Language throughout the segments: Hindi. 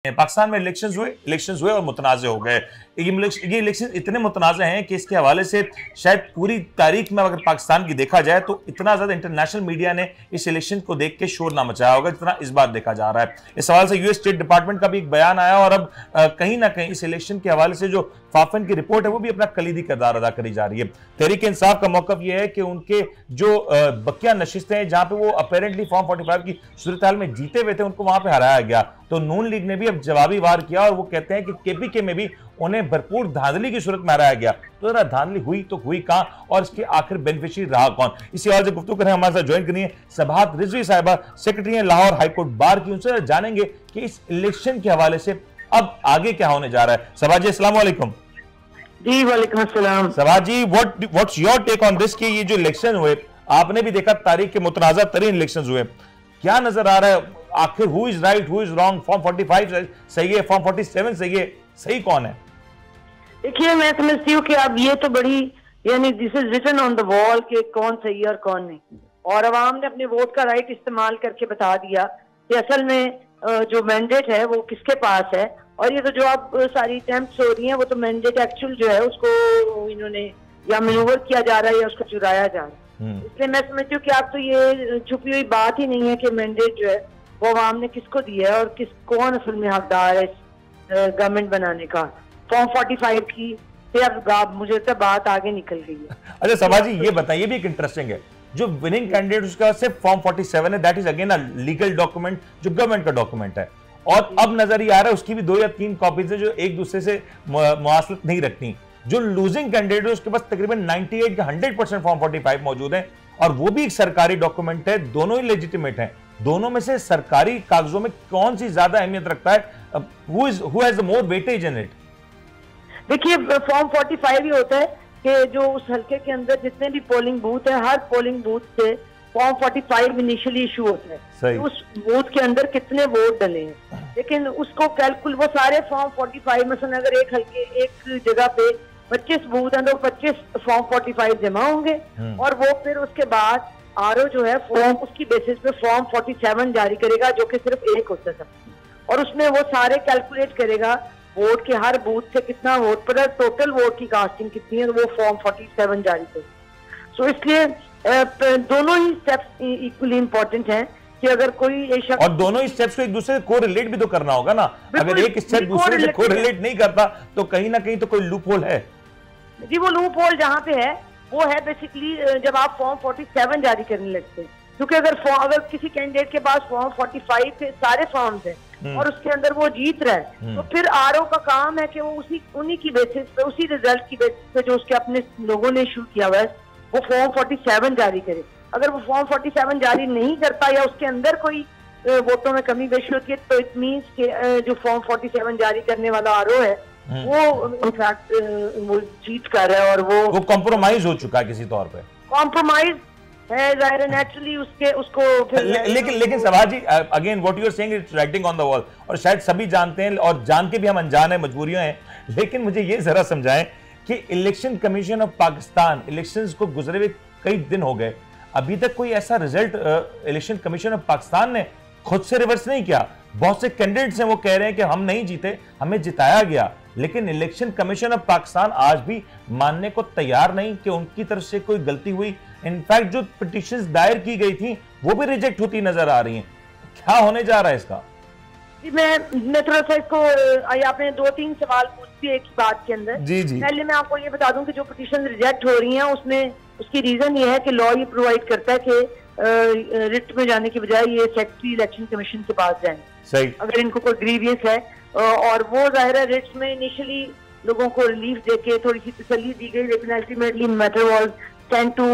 पाकिस्तान में इलेक्शंस हुए और मुतनाज़ हो गए। ये इलेक्शन इतने मुतनाज़ हैं कि इसके हवाले से शायद पूरी तारीख में अगर पाकिस्तान की देखा जाए तो इतना ज़्यादा इंटरनेशनल मीडिया ने इस इलेक्शन को देख के शोर ना मचाया होगा जितना इस बार देखा जा रहा है। इस हवाले से यूएस स्टेट डिपार्टमेंट का भी एक बयान आया और अब कहीं ना कहीं इस इलेक्शन के हवाले से जो फाफन की रिपोर्ट है वो भी अपना कलीदी किरदार अदा करी जा रही है। तहरीक इंसाफ का मौक़िफ़ यह है कि उनके जो बकिया नशिस्तें हैं जहां पे वो अपेरेंटली फॉर्म 45 की सूरत हाल में जीते हुए थे उनको वहां पे हराया गया, तो नून लीग ने भी अब जवाबी वार किया और वो कहते हैं कि केपीके में भी उन्हें भरपूर धांधली की सूरत में हराया गया। तो जरा धांधली हुई तो हुई कहां और इसके आखिर बेनिफिशियरी रहा कौन? इसी हवाले से गुफ्तगू करें, हमारे साथ ज्वाइन करनी है सबाहत रिजवी साहिबा, सेक्रेटरी हैं लाहौर हाईकोर्ट बार की। उनसे जानेंगे कि इस इलेक्शन के हवाले से अब आगे क्या होने जा रहा है। सबा जी अस्सलाम वालेकुम। जी वालेकुम अस्सलाम। Saba ji, what's your take on this कि ये जो इलेक्शन हुए, आपने भी देखा तारीख के मुतनाज़ा तरीन इलेक्शंस हुए, क्या नजर आ रहा है आखिर who is right who is wrong? Form 45 सही है, फॉर्म 47 सही है, सही कौन है? देखिए, मैं समझती हूँ कि अब ये तो बड़ी यानी this is written on the wall कि कौन सही है और कौन नहीं, और अवाम ने अपने वोट का राइट इस्तेमाल करके बता दिया कि असल में जो मैंडेट है वो किसके पास है। और ये तो जो अब सारी अटेम्प्ट्स हो रही हैं वो तो मैंडेट एक्चुअल जो है उसको इन्होंने या मैनूवर किया जा रहा है या उसको चुराया जा रहा है। इसलिए मैं समझती हूँ कि अब तो ये छुपी हुई बात ही नहीं है कि मैंडेट जो है वो अवाम ने किसको दिया है और कौन असल में हकदार है गवर्नमेंट बनाने का। फॉर्म 45 की से अब मुझे तो बात आगे निकल गई है। अच्छा सबा जी, ये बताइए, भी एक इंटरेस्टिंग है, जो विनिंग कैंडिडेट उसका सिर्फ फॉर्म 47 है, that is again a legal document जो गवर्नमेंट का डॉक्यूमेंट है, और अब नजर ये आ रहा है उसकी भी 2 या 3 कॉपीज है जो एक दूसरे से मुआसलत नहीं रखती। जो लूजिंग कैंडिडेट है उसके पास तकरीबन 98 का 100% फॉर्म 45 मौजूद है और वो भी एक सरकारी डॉक्यूमेंट है, दोनों ही लेजिटिमेट हैं। दोनों में से सरकारी कागजों में कौन सी ज्यादा अहमियत रखता है? Who has the more weightage in it? देखिए, फॉर्म 45 ही होता है कि जो उस हल्के के अंदर जितने भी पोलिंग बूथ है, हर पोलिंग बूथ से फॉर्म 45 इनिशियली इशू होता है। उस बूथ के अंदर कितने वोट डले हैं, लेकिन उसको कैलकुल वो सारे फॉर्म 45 मसलन अगर एक हल्के एक जगह पे 25 बूथ हैं तो 25 फॉर्म 45 जमा होंगे और वो फिर उसके बाद आरओ जो है फॉर्म उसकी बेसिस पे फॉर्म 47 जारी करेगा जो कि सिर्फ एक होता है, और उसमें वो सारे कैलकुलेट करेगा वोट के हर बूथ से कितना वोट पड़ा, टोटल वोट की कास्टिंग कितनी है, तो वो फॉर्म 47 जारी करेगा। सो इसलिए दोनों ही स्टेप्स इक्वली इंपॉर्टेंट हैं कि अगर कोई और दोनों ही स्टेप्स को एक दूसरे से कोरिलेट भी तो करना होगा ना। अगर एक स्टेप दूसरे से कोरिलेट नहीं करता तो कहीं ना कहीं तो कोई लूप होल है। जी, वो लूप होल जहाँ पे है वो है बेसिकली जब आप फॉर्म 47 जारी करने लगते हैं, क्योंकि अगर किसी कैंडिडेट के पास फॉर्म 45 के सारे फॉर्म्स हैं और उसके अंदर वो जीत रहा है तो फिर आरओ का काम है कि वो उन्हीं की बेसिस पे, उसी रिजल्ट की बेसिस पे जो उसके अपने लोगों ने इशू किया हुआ है वो फॉर्म 47 जारी करे। अगर वो फॉर्म 47 जारी नहीं करता या उसके अंदर कोई वोटों में कमी बेशी होती है तो इट मीन्स के जो फॉर्म 47 जारी करने वाला आरओ है वो इनफैक्ट वो चीट कर रहा है और वो कॉम्प्रोमाइज हो चुका है किसी तौर पे। कॉम्प्रोमाइज है जाहिर नेचुरली उसको लेकिन Saba ji, again what you are saying it's writing on the wall, और शायद सभी जानते हैं और जान के भी हम अनजान है, मजबूरियां हैं, लेकिन मुझे ये जरा समझाएं कि election commission of Pakistan, elections को गुजरे हुए कई दिन हो गए, अभी तक कोई ऐसा result election commission of Pakistan ने खुद से रिवर्स नहीं किया। बहुत से कैंडिडेट्स हैं वो कह रहे हैं कि हम नहीं जीते, हमें जिताया गया, लेकिन इलेक्शन कमीशन ऑफ पाकिस्तान आज भी मानने को तैयार नहीं कि उनकी तरफ से कोई गलती हुई। इनफैक्ट जो पिटीशंस दायर की गई थी वो भी रिजेक्ट होती नजर आ रही हैं। क्या होने जा रहा है इसका? मैं थोड़ा सा इसको आपने 2-3 सवाल पूछ दिए एक बात के अंदर। जी जी, पहले मैं आपको ये बता दूं कि जो पिटीशन रिजेक्ट हो रही हैं उसमें उसकी रीजन ये है कि लॉ ये प्रोवाइड करता है कि रिट में जाने की बजाय ये सेक्रेटरी इलेक्शन कमीशन के पास जाएं। सही, अगर इनको कोई ग्रीवियस है और वो जाहिर है रिट्स में इनिशियली लोगों को रिलीफ देके थोड़ी सी तसल्ली दी गई, लेकिन ultimately matter was sent to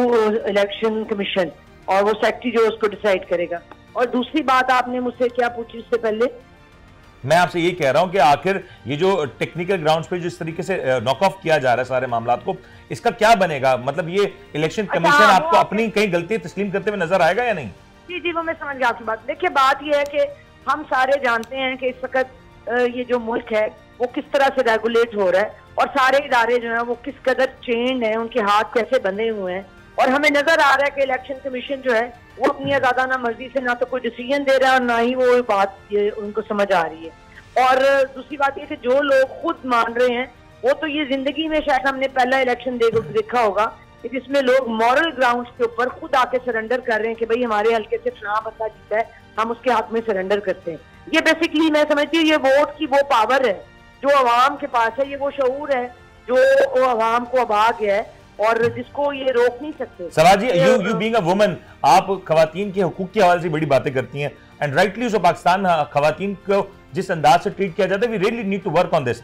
election commission और वो सेक्रेटरी जो उसको डिसाइड करेगा। और दूसरी बात आपने मुझसे क्या पूछी उससे पहले? मैं आपसे ये कह रहा हूं कि आखिर ये जो टेक्निकल ग्राउंड्स पे जिस तरीके से नॉक ऑफ किया जा रहा है सारे मामलात को, इसका क्या बनेगा? मतलब ये इलेक्शन कमीशन आपको अपनी कहीं गलती तस्लीम करते हुए नजर आएगा या नहीं? जी जी, वो मैं समझ गया आपकी बात। देखिए, बात ये है कि हम सारे जानते हैं कि इस वक्त ये जो मुल्क है वो किस तरह से रेगुलेट हो रहा है और सारे इदारे जो है वो किस कदर चेंड है, उनके हाथ कैसे बंधे हुए हैं, और हमें नजर आ रहा है कि इलेक्शन कमीशन जो है वो अपनी आजादाना मर्जी से ना तो कोई डिसीजन दे रहा है और ना ही वो बात ये उनको समझ आ रही है। और दूसरी बात ये कि जो लोग खुद मान रहे हैं वो तो ये जिंदगी में शायद हमने पहला इलेक्शन देखा होगा कि जिसमें लोग मॉरल ग्राउंड्स के ऊपर खुद आके सरेंडर कर रहे हैं कि भाई हमारे हल्के से फलां बंदा जीता है, हम उसके हक में सरेंडर करते हैं। ये बेसिकली मैं समझती हूँ ये वोट की वो पावर है जो अवाम के पास है, ये वो शऊर है जो अवाम को अबा गया है और जिसको ये रोक नहीं सकते। सलाह जी, यू बीइंग अ वुमन, आप खवातीन के हुकूक के हवाले से बड़ी बातें करती हैं एंड राइटली सो। पाकिस्तान खवातीन को जिस अंदाज से ट्रीट किया जाता है, we really need to work on this.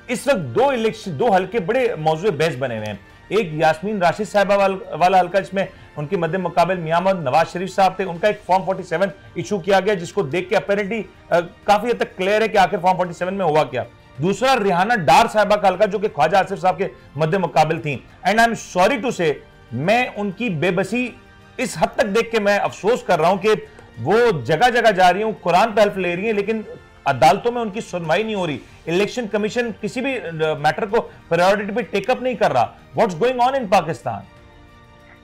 इस वक्त दो हल्के बड़े मौजूद बहस बने हुए हैं। एक यास्मीन राशिद साहबा वाला हल्का जिसमें उनके मध्य मुकाबले मियां मोहम्मद नवाज शरीफ साहब थे, उनका एक फॉर्म 47 इशू किया गया जिसको देख के अपेरेंटली काफी हद तक क्लियर है कि आखिर फॉर्म 47 में हुआ क्या। दूसरा रिहाना डार साहबा का हल्का जो कि ख्वाजा आसिफ साहब के मध्य मुकाबले थी and I am sorry to say, मैं उनकी बेबसी इस हद तक देख के मैं अफसोस कर रहा हूं कि वो जगह जगह जा रही हूं, कुरान पे हेल्प ले रही है, लेकिन अदालतों में उनकी सुनवाई नहीं हो रही। इलेक्शन कमीशन किसी भी मैटर को प्रायोरिटी पे टेकअप नहीं कर रहा। What's going on in Pakistan?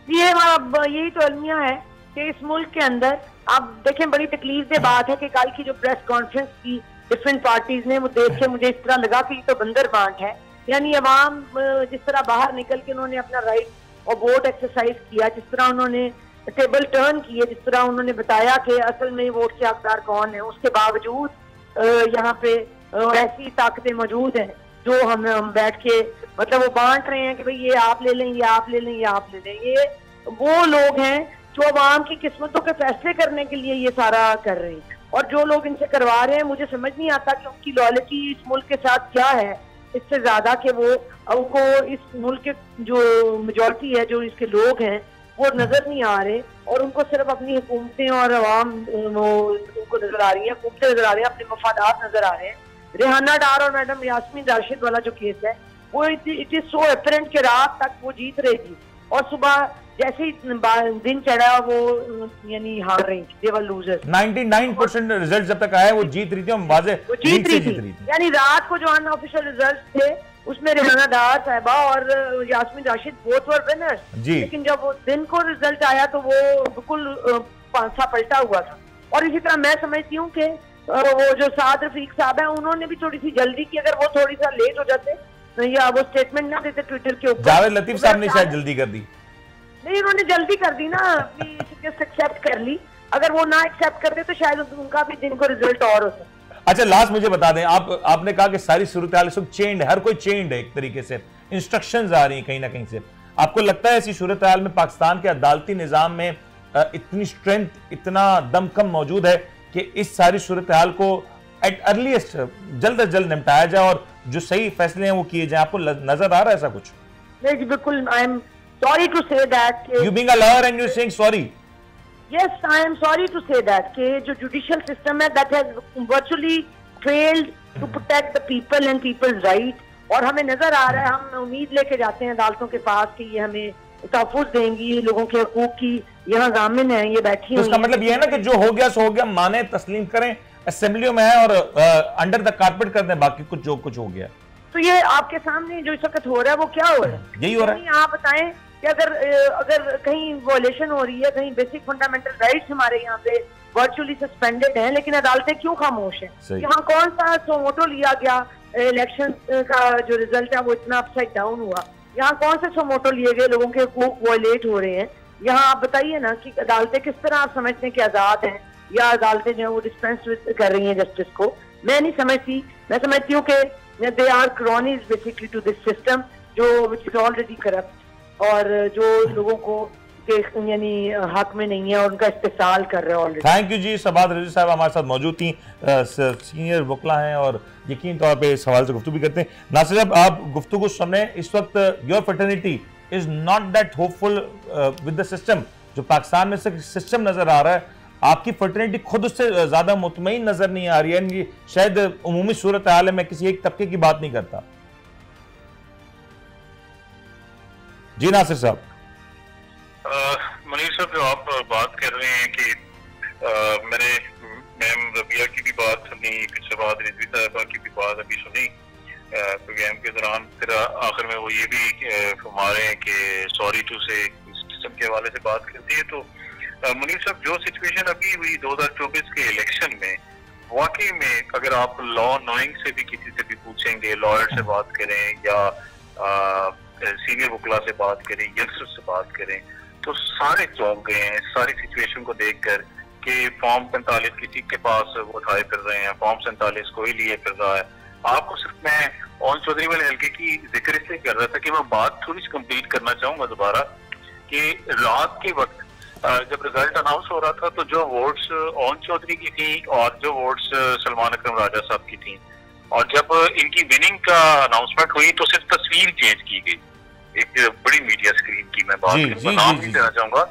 ये यही तो अलमिया है कि इस मुल्क के अंदर आप देखें, बड़ी तकलीफ से बात है कि कल की जो प्रेस कॉन्फ्रेंस की डिफरेंट पार्टीज ने, वो देख के मुझे इस तरह लगा कि ये तो बंदर बांट है। यानी अवाम जिस तरह बाहर निकल के उन्होंने अपना राइट और वोट एक्सरसाइज किया, जिस तरह उन्होंने टेबल टर्न किए, जिस तरह उन्होंने बताया कि असल में वोट के हकदार कौन है, उसके बावजूद यहाँ पे ऐसी ताकतें मौजूद हैं जो हम बैठ के मतलब वो बांट रहे हैं कि भाई ये आप ले लें, ये आप ले लें, ये आप ले लें। ये वो लोग हैं जो अवाम की किस्मतों के फैसले करने के लिए ये सारा कर रहे हैं, और जो लोग इनसे करवा रहे हैं मुझे समझ नहीं आता कि उनकी लॉयल्टी इस मुल्क के साथ क्या है, इससे ज्यादा कि वो उनको इस मुल्क के जो मेजॉरिटी है, जो इसके लोग हैं, वो नजर नहीं आ रहे और उनको सिर्फ अपनी हुकूमतें और अवाम उनको नजर आ रही है, हुकूमतें नजर आ रही है, अपने मफादात नजर आ रहे हैं। रेहाना डार और मैडम यास्मीन राशिद वाला जो केस है वो इट इज सो एपरेंट कि रात तक वो जीत रही थी और सुबह जैसे ही दिन चढ़ा वो यानी हार रही थी, दे वर लूजर्स। 99% रिजल्ट जब तक आया वो जीत रही थी, हम वाज़े जीत रही थी। यानी रात को जो अनऑफिशियल रिजल्ट थे उसमें रेहाना डार साहिबा और Yasmeen Rashid both were winners, लेकिन जब वो दिन को रिजल्ट आया तो वो बिल्कुल पांसा पलटा हुआ था। और इसी तरह मैं समझती हूँ कि वो जो साद रफीक साहब है उन्होंने भी थोड़ी सी जल्दी की, अगर वो थोड़ी सा लेट हो जाते या वो स्टेटमेंट ना देते ट्विटर के ऊपर। जावेद लतीफ साहब ने शायद जल्दी कर दी। नहीं, उन्होंने जल्दी कर दी ना, अपनी शिकस्त एक्सेप्ट कर ली। अगर वो ना एक्सेप्ट करते तो शायद उनका भी दिन को रिजल्ट और होता। अच्छा, लास्ट मुझे बता दें, आपने कहा कि सारी सूरत हाल इस वक्त चेंड है, हर कोई चेंड है एक तरीके से, इंस्ट्रक्शंस आ रही हैं कहीं ना कहीं से। आपको लगता है ऐसी सूरत हाल में पाकिस्तान के अदालती निजाम में इतनी स्ट्रेंथ, इतना दमखम मौजूद है कि इस सारी सूरत हाल को एट अर्लीस्ट जल्द अज जल्द निपटाया जाए और जो सही फैसले हैं वो किए जाए? आपको नजर आ रहा है ऐसा कुछ? नहीं बिल्कुल, I am sorry to say that you being a lawyer and you're saying sorry. Yes, I am sorry to say that कि जो judicial system है that has virtually failed to protect the people and people's right, और हमें नजर आ रहा है, हम उम्मीद लेके जाते हैं अदालतों के पास कि ये हमें तहफ़्फ़ुज़ देंगी, लोगों के हकूक की यहाँ ज़ामिन है, ये बैठी तो इसका मतलब ये है ना कि जो हो गया सो हो गया, माने तस्लीम करें, असेंबलियों में है और अंडर द कारपेट कर दें बाकी कुछ जो कुछ हो गया। तो ये आपके सामने जो इस वक्त हो रहा है वो क्या हो रहा है? यही हो रहा है। आप बताएं कि अगर कहीं वॉयलेशन हो रही है, कहीं बेसिक फंडामेंटल राइट्स हमारे यहाँ पे वर्चुअली सस्पेंडेड हैं, लेकिन अदालतें क्यों खामोश हैं? यहाँ कौन सा सोमोटो लिया गया, इलेक्शन का जो रिजल्ट है वो इतना अपसाइड डाउन हुआ, यहाँ कौन से सोमोटो लिए गए, लोगों के हकूक वायलेट हो रहे हैं? यहाँ आप बताइए ना कि अदालतें किस तरह आप समझते हैं कि आजाद हैं या अदालतें जो है वो डिस्पेंस कर रही हैं जस्टिस को? मैं नहीं समझती। मैं समझती हूँ कि they are cronies basically to this system जो विच इज ऑलरेडी करप्ट और जो लोगों को यानी हक में नहीं है और उनका इस्तेसाल कर रहे हैं ऑलरेडी। थैंक यू जी। सबात रजी साहब हमारे साथ मौजूद थी, सीनियर वकला हैं और यकीन तौर पे इस सवाल से गुफ्तगू भी करते हैं। नासिर साहब, आप गुफ्तगू सुन रहे हैं इस वक्त, your fraternity is not that hopeful with the system. जो पाकिस्तान में सिस्टम नजर आ रहा है, आपकी फ्रेटर्निटी खुद उससे ज्यादा मुतमईन नजर नहीं आ रही है। शायद उमूमी सूरत हाल है, मैं किसी एक तबके की बात नहीं करता। जी नासिर साहब। मुनीर साहब, जो आप बात कर रहे हैं कि मैंने मैम रबिया की भी बात सुनी, पिछले बाद रिजवी साहबा की भी बात अभी सुनी प्रोग्राम के दौरान, फिर आखिर में वो ये भी फरमा रहे हैं कि सॉरी टू से सिस्टम के हवाले से बात करती है। तो मुनीर साहब, जो सिचुएशन अभी हुई 2024 के इलेक्शन में, वाकई में अगर आप लॉ नोइंग से भी किसी से भी पूछेंगे, लॉयर से बात करें या सीनियर वकला से बात करें, यंगस्टर से बात करें, तो सारे चौंक गए हैं सारी सिचुएशन को देखकर कि फॉर्म 45 किसी के पास वो उठाए फिर रहे हैं, फॉर्म 47 कोई लिए फिर रहा है। आपको सिर्फ मैं ओन चौधरी वाले हल्के की जिक्र इसलिए कर रहा था कि मैं बात थोड़ी सी कंप्लीट करना चाहूंगा दोबारा कि रात के वक्त जब रिजल्ट अनाउंस हो रहा था तो जो वोट्स ओन चौधरी की थी और जो वोट्स सलमान अकरम राजा साहब की थी, और जब इनकी विनिंग का अनाउंसमेंट हुई तो सिर्फ तस्वीर चेंज की गई, एक बड़ी मीडिया स्क्रीन की मैं बात नाम नहीं देना चाहूंगा,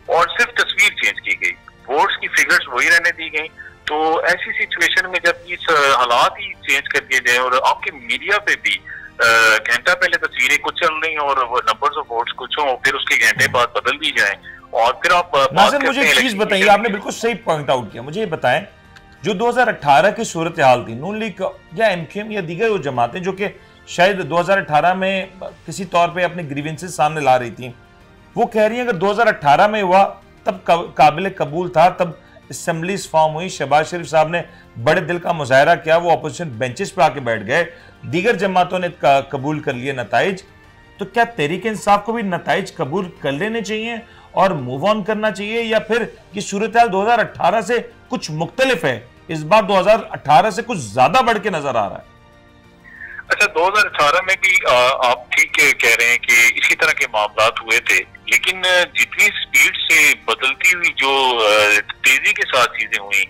और सिर्फ तस्वीर चेंज की गई, वोट्स की फिगर्स वही रहने दी गई। तो ऐसी सिचुएशन में जब इस हालात ही चेंज कर दिए जाए और आपके मीडिया पे भी घंटा पहले तस्वीरें कुछ चल रही और वो नंबर्स ऑफ वोट्स कुछ हो, फिर उसके घंटे बाद बदल दी जाए, और फिर आप नासिर मुझे एक चीज बताइए, आपने बिल्कुल सही पॉइंट आउट किया, मुझे ये बताएं जो 2018 की सूरत हाल थी, नून लीग या एमक्यूएम या दीगर वो जमातें जो कि शायद 2018 में किसी तौर पे अपने ग्रीवेंसेस सामने ला रही थी, वो कह रही हैं अगर 2018 में हुआ तब काबिल कबूल था, तब असेंबलीज फॉर्म हुई, शहबाज शरीफ साहब ने बड़े दिल का मुजाहरा किया, वो अपोजिशन बेंचेस पे आके बैठ गए, दीगर जमातों ने कबूल कर लिए नताइज, तो क्या तहरीक इंसाफ को भी नताइज कबूल कर लेने चाहिए और मूव ऑन करना चाहिए, या फिर ये सूरत हाल 2018 से कुछ मुख्तलिफ है, इस बार 2018 से कुछ ज्यादा बढ़ के नजर आ रहा है? अच्छा, 2018 में भी आप ठीक कह रहे हैं कि इसी तरह के मामला हुए थे, लेकिन जितनी स्पीड से बदलती हुई जो तेजी के साथ चीजें हुई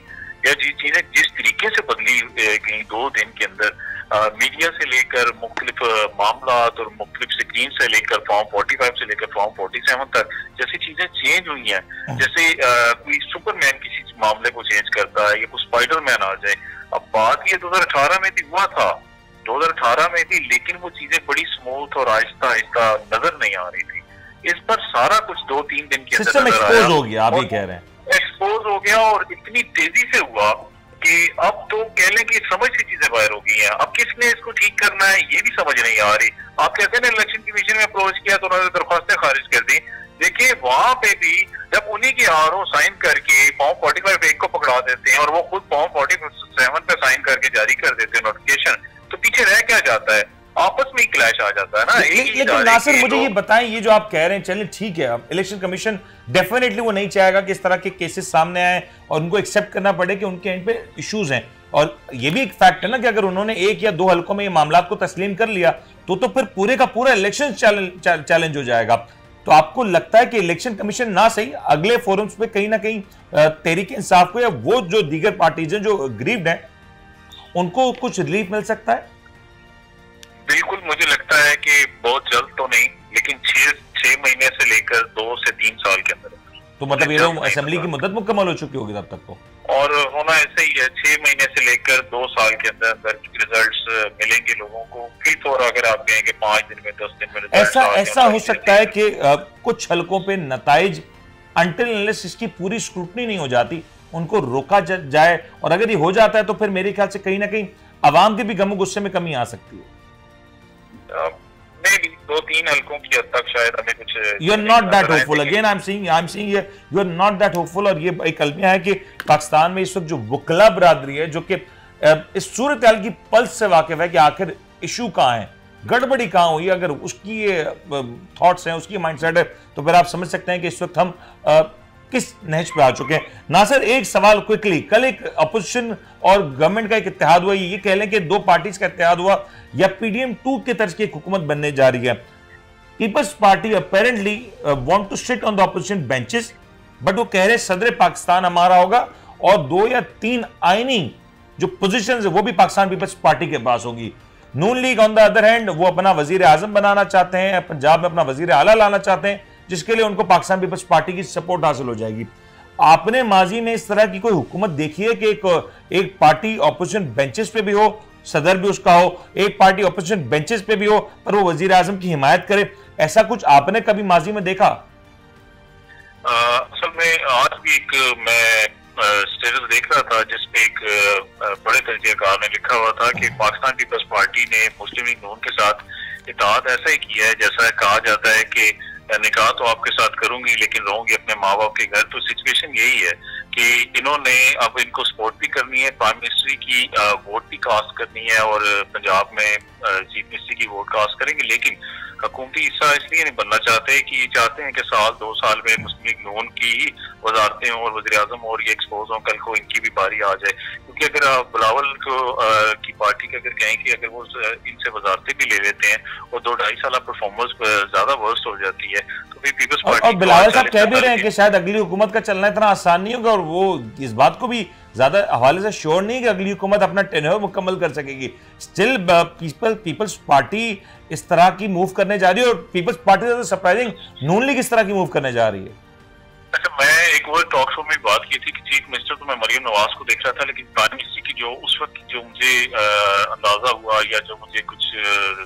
या चीजें जिस तरीके से बदली गई 2 दिन के अंदर, मीडिया से लेकर मुख्तलिफ मामला और मुख्तलिफ स्क्रीन से लेकर फॉर्म 45 से लेकर फॉर्म 47 तक जैसी चीजें चेंज हुई हैं, जैसे कोई सुपरमैन किसी मामले को चेंज करता है या कोई स्पाइडरमैन आ जाए। अब बात ये 2018 में भी हुआ था, 2018 में भी, लेकिन वो चीजें बड़ी स्मूथ और आहिस्ता आहिस्ता नजर नहीं आ रही थी। इस पर सारा कुछ 2-3 दिन के अंदर एक्सपोज हो गया, आप ही कह रहे हैं एक्सपोज हो गया, और इतनी तेजी से हुआ कि अब तो कह लें कि समझ से चीजें बाहर हो गई हैं। अब किसने इसको ठीक करना है ये भी समझ नहीं आ रही। आप कहते हैं इलेक्शन कमीशन में अप्रोच किया तो उन्होंने दरख्वास्तें खारिज कर दी, देखिए वहां पे भी जब उन्हीं के आरओ साइन करके फॉर्म 45 एक को पकड़ा देते हैं और वो खुद फॉर्म 47 पे साइन करके जारी कर देते हैं नोटिफिकेशन, तो पीछे रह क्या जाता है, आपस में ही क्लैश आ जाता है ना। लेकिन नासिर मुझे ये बताएं, ये जो आप कह रहे हैं, चलिए ठीक है, अब इलेक्शन कमीशन डेफिनेटली वो नहीं चाहेगा कि इस तरह के केसेस सामने आए और उनको एक्सेप्ट करना पड़े कि उनके एंड पे इश्यूज हैं, और ये भी एक फैक्ट है ना कि अगर उन्होंने 1 या 2 हलकों में ये मामला को तस्लीम कर लिया तो फिर पूरे का पूरा इलेक्शन चैलेंज हो जाएगा। तो आपको लगता है कि इलेक्शन कमीशन ना सही अगले फोरम्स पे कहीं ना कहीं तहरीक इंसाफ को या वो जो दीगर पार्टीज हैं जो ग्रीव्ड हैं उनको कुछ रिलीफ मिल सकता है? बिल्कुल, मुझे लगता है कि बहुत जल्द तो नहीं, लेकिन 6 महीने से लेकर 2 से 3 साल के अंदर। तो मतलब ये लोग असेंबली की मुद्दत मुकम्मल हो चुकी होगी तब तक तो, और होना ऐसे ही है, 6 महीने से लेकर 2 साल के अंदर अंदर रिजल्ट्स मिलेंगे लोगों को। फिर और अगर आप कहेंगे 5 दिन में 10 दिन में ऐसा हो सकता है कि कुछ हलकों पे नताइज अंटिल अनलेस इसकी पूरी स्क्रूटनी नहीं हो जाती उनको रोका जाए, और अगर ये हो जाता है तो फिर मेरे ख्याल से कहीं ना कहीं अवाम के भी गम गुस्से में कमी आ सकती है। 2-3 हलकों की हद तक शायद हमें कुछ you are not that hopeful, again I am saying you are not that hopeful. और ये एक अलमिया है कि पाकिस्तान में इस वक्त जो वकला बरादरी है जो कि इस सूरत हाल की पल्स से वाकिफ है कि आखिर इशू कहां है, गड़बड़ी कहां हुई, अगर उसकी ये थॉट्स हैं, उसकी माइंडसेट है, तो फिर आप समझ सकते हैं कि इस वक्त हम किस नहज पे आ चुके हैं। नासिर, एक सवाल क्विकली, कल एक अपोजिशन और गवर्नमेंट का एक इत्तेहाद हुआ, ये कह लें कि 2 पार्टीज का इत्तेहाद हुआ या पीडीएम 2 के तर्ज की एक हुकूमत बनने जा रही है। Peoples Party apparently want to sit on the opposition benches, but वो कह रहे सदर पाकिस्तान हमारा होगा और 2 या 3 आईनी जो पोजीशन है वो भी पाकिस्तान पीपल्स पार्टी के पास होगी। Noon league on the other hand वो अपना वजीर आजम बनाना चाहते हैं, पंजाब में अपना वजीर आला लाना चाहते हैं, जिसके लिए उनको पाकिस्तान पीपल्स पार्टी की सपोर्ट हासिल हो जाएगी। आपने माजी में इस तरह की कोई हुकूमत देखी है कि एक पार्टी ऑपोजिशन बेंचेस पे भी हो, सदर भी उसका हो, एक पार्टी ऑपोजिशन बेंचेस पे भी हो पर वो वजीर आजम की हिमायत करे, ऐसा कुछ आपने कभी माजी में देखा? असल में आज भी एक मैं स्टेटस देख रहा था जिसमें एक बड़े तजज़ियाकार ने लिखा हुआ था कि पाकिस्तान पीपल्स पार्टी ने मुस्लिम लीग नून के साथ इत्तेहाद ऐसा ही किया है जैसा कहा जाता है कि निकाह तो आपके साथ करूंगी लेकिन रहूंगी अपने माँ बाप के घर। तो सिचुएशन यही है कि इन्होंने अब इनको सपोर्ट भी करनी है, प्राइम मिनिस्टर की वोट भी कास्ट करनी है और पंजाब में चीफ मिनिस्टर की वोट कास्ट करेंगे, लेकिन हुकूमती हिस्सा इसलिए नहीं बनना चाहते कि ये चाहते हैं कि साल 2 साल में मुस्लिम लीग नून की ही वजारतें और वज़ीर-ए-आज़म और ये एक्सपोज हों, कल को इनकी भी बारी आ जाए। क्योंकि अगर आप बिलावल को की पार्टी के अगर कहें कि अगर वो इनसे वजारतें भी ले लेते हैं और 2-2.5 साल परफॉर्मेंस ज्यादा वर्स्ट हो जाती है तो फिर पीपल्स पार्टी और बिलावल साहब कह भी रहे हैं कि शायद अगली हुकूमत का चलना इतना आसान नहीं होगा, और वो इस बात को भी ज्यादा हवाले से श्योर नहीं कि अगली हुकूमत अपना टेन्योर मुकम्मल कर सकेगी। स्टिल पीपल्स पार्टी इस तरह की मूव करने जा रही है, और पीपल्स पार्टी से सरप्राइजिंग नून लीग इस तरह की मूव करने जा रही है। अच्छा, मैं एक और टॉक शो में बात की थी कि चीफ मिनिस्टर तो मैं मरियम नवाज को देख रहा था, लेकिन प्राइम मिनिस्टर की जो उस वक्त जो मुझे अंदाजा हुआ या जो मुझे कुछ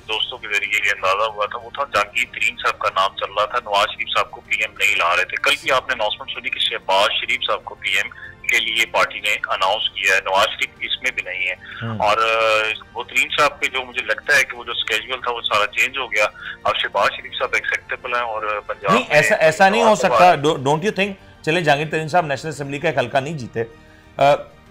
दोस्तों के जरिए ये अंदाजा हुआ था वो था जहांगीर तरीन साहब का नाम चल रहा था। नवाज शरीफ साहब को पीएम नहीं ला रहे थे। कल भी आपने अनाउंसमेंट सुनी कि शहबाज शरीफ साहब को पीएम के लिए पार्टी ने अनाउंस किया है, नवाज शरीफ इसमें भी नहीं है। और वो तरीन साहब के जो मुझे लगता है कि वो जो स्केड्यूल था वो सारा चेंज हो गया। अब शहबाज शरीफ साहब एक्सेप्टेबल हैं और पंजाब नहीं, ऐसा नहीं हो सकता। Don't you think? चले जहांगीर तरीन साहब नेशनल असेंबली का एक हल्का नहीं जीते,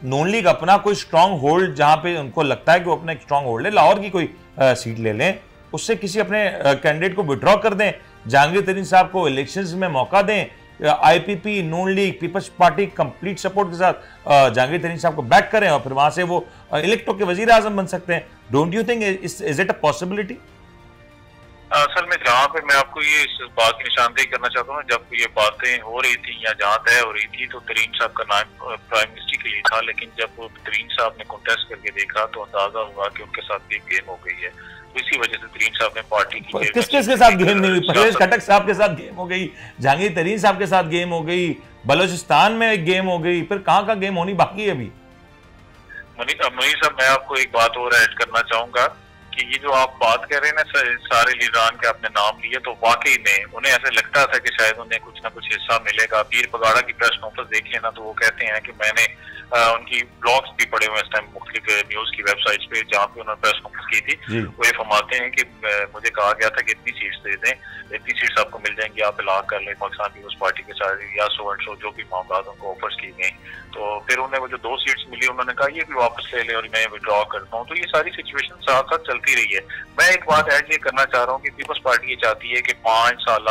नून लीग अपना कोई स्ट्रांग होल्ड जहां पे उनको लगता है कि वो अपना एक स्ट्रांग होल्ड है, लाहौर की कोई सीट ले लें, उससे किसी अपने कैंडिडेट को विड्रॉ कर दें, जहांगीर तरीन साहब को इलेक्शंस में मौका दें, IPP, Noon league, people's party complete support के साथ जहांगीर तरीन साहब को बैक करें और फिर वहां से वो इलेक्ट होकर वजीर आजम बन सकते हैं। Don't you think is it a possibility? असल में जहाँ पे मैं आपको ये इस बात की निशानदेही करना चाहता हूँ, जब ये बातें हो रही थी या जहाँ तय हो रही थी तो तरीन साहब का नाम प्राइम मिनिस्टर के लिए था, लेकिन जब तरीन साहब ने कॉन्टेस्ट करके देखा तो अंदाजा हुआ कि उनके साथ भी गेम हो गई है। तो इसी वजह से तरीन साहब ने पार्टी की किसके साथ गेम नहीं हुई? परवेज खटक साहब के साथ गेम हो गई, जहांगीर तरीन साहब के साथ गेम हो गई, बलोचिस्तान में एक गेम हो गई, फिर कहाँ का गेम होनी बाकी है अभी? मुनीर साहब, मैं आपको एक बात और ऐड करना चाहूंगा कि ये जो आप बात कर रहे हैं ना सारे लीडरान के आपने नाम लिए, तो वाकई में उन्हें ऐसे लगता था कि शायद उन्हें कुछ ना कुछ हिस्सा मिलेगा। पीर पगाड़ा की प्रेस कॉन्फ्रेंस देख लेना तो वो कहते हैं कि मैंने उनकी ब्लॉग्स भी पढ़े हुए इस टाइम मुख्तलिफ न्यूज की वेबसाइट्स पे जहाँ पे उन्होंने प्रेस कॉन्फ्रेंस की थी। वो ये फरमाते हैं कि मुझे कहा गया था कि इतनी सीट्स दे दें, इतनी सीट्स आपको मिल जाएंगी, आप इलाक कर लें पाकिस्तान पीपल्स पार्टी के साथ या सो एंड सो जो भी मामला उनको ऑफर्स की गई। तो फिर उन्हें वो जो 2 सीट्स मिली उन्होंने कहा ये भी वापस ले लें और मैं विड्रॉ करता हूँ। तो ये सारी सिचुएशन साथ साथ चलती रही है। मैं एक बात ऐड ये करना चाह रहा हूँ कि पीपल्स पार्टी ये चाहती है कि 5 साल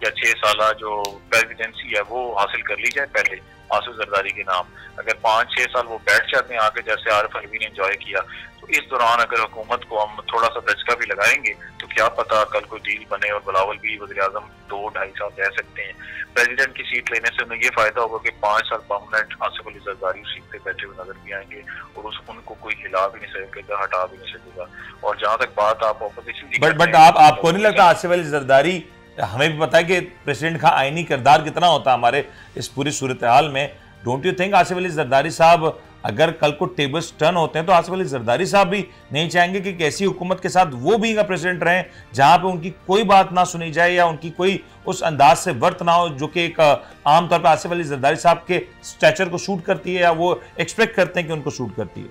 या 6 साल जो प्रेसिडेंसी है वो हासिल कर ली जाए पहले आसिफ जरदारी के नाम। अगर 5-6 साल वो बैठ जाते हैं आगे, जैसे आरिफ अलवी ने एंजॉय किया, तो इस दौरान अगर हुकूमत को हम थोड़ा सा दचका भी लगाएंगे तो क्या पता कल कोई डील बने और बिलावल भी वज़ीर-ए-आज़म 2-2.5 साल रह सकते हैं। प्रेसिडेंट की सीट लेने से उन्हें ये फायदा होगा कि 5 साल परमानेंट आसिफ अली जरदारी सीट पे बैठे हुए नजर भी आएंगे और उनको कोई हिला भी नहीं सकेगा, हटा भी नहीं सकेगा। और जहाँ तक बात आप ऑपोजिशन की, बट आपको नहीं लगता आसिफ अली जरदारी, हमें भी पता है कि प्रेसिडेंट का आईनी किरदार कितना होता है हमारे इस पूरी सूरत हाल में, don't you think Asif Ali Zardari साहब अगर कल को टेबल्स टर्न होते हैं तो आसिफ अली जरदारी साहब भी नहीं चाहेंगे कि ऐसी हुकूमत के साथ वो भी प्रेसिडेंट रहें जहां पे उनकी कोई बात ना सुनी जाए या उनकी कोई उस अंदाज से वर्त ना हो जो कि एक आमतौर पर आसिफ अली जरदारी साहब के स्टैचर को शूट करती है या वो एक्सपेक्ट करते हैं कि उनको शूट करती है?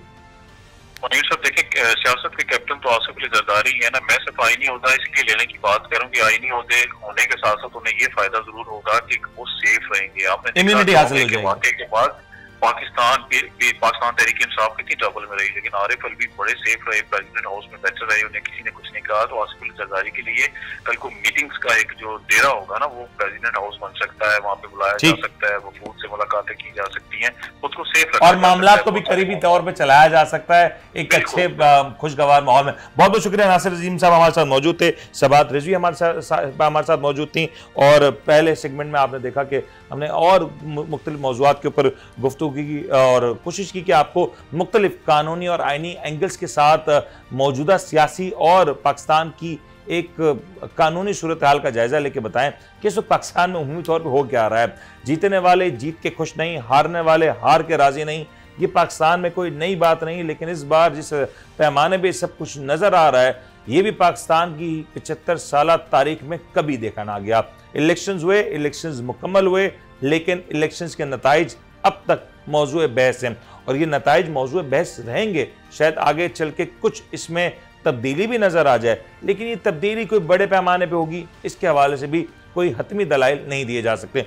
मुनीर साहब देखिए, सियासत के कैप्टन तो आसिफ अली जरदारी है ना। मैं सिर्फ आईनी ओहदा इसलिए लेने की बात करूँ कि आईनी ओहदे होने के साथ साथ उन्हें ये फायदा जरूर होगा कि वो सेफ रहेंगे। आपने इम्यूनिटी हासिल हो जाएगी। वाकई के बाद पाकिस्तान तहरीक इंसाफ कितनी ट्रबल में रही, लेकिन आरिफ अलवी बड़े सेफ रहे, प्रेसिडेंट हाउस में बैठे रहे, उन्हें किसी ने कुछ नहीं कहा। तो आसिफ अली जरदारी के लिए कल को मीटिंग्स का एक जो डेरा होगा ना वो प्रेसिडेंट हाउस बन सकता है, वहाँ पे बुलाया जा सकता है, वो फूड से मुलाकातें की जा सकती हैं, खुद को सेफ रखा और मामला को भी करीबी तौर पर चलाया जा सकता है एक अच्छे खुशगवार माहौल में। बहुत बहुत शुक्रिया। नासिर अजीम साहब हमारे साथ मौजूद थे, सबात रिजवी हमारे साथ मौजूद थी, और पहले सेगमेंट में आपने देखा कि हमने और मुख्तलिफ मौज़ूआत के ऊपर गुफ्तगू की और कोशिश की कि आपको मुख्तलिफ कानूनी और आइनी एंगल्स के साथ मौजूदा सियासी और पाकिस्तान की एक कानूनी सूरत हाल का जायजा लेके बताएं कि इस वक्त पाकिस्तान में उमूमी तौर पर हो क्या रहा है। जीतने वाले जीत के खुश नहीं, हारने वाले हार के राजी नहीं। ये पाकिस्तान में कोई नई बात नहीं, लेकिन इस बार जिस पैमाने पे सब कुछ नजर आ रहा है ये भी पाकिस्तान की 75 साल तारीख में कभी देखा ना गया। इलेक्शंस हुए, इलेक्शंस मुकम्मल हुए, लेकिन इलेक्शंस के नताइज अब तक मौजूद बहस हैं और ये नताइज मौजूद बहस रहेंगे। शायद आगे चल के कुछ इसमें तब्दीली भी नजर आ जाए, लेकिन ये तब्दीली कोई बड़े पैमाने पे होगी इसके हवाले से भी कोई हतमी दलाइल नहीं दिए जा सकते।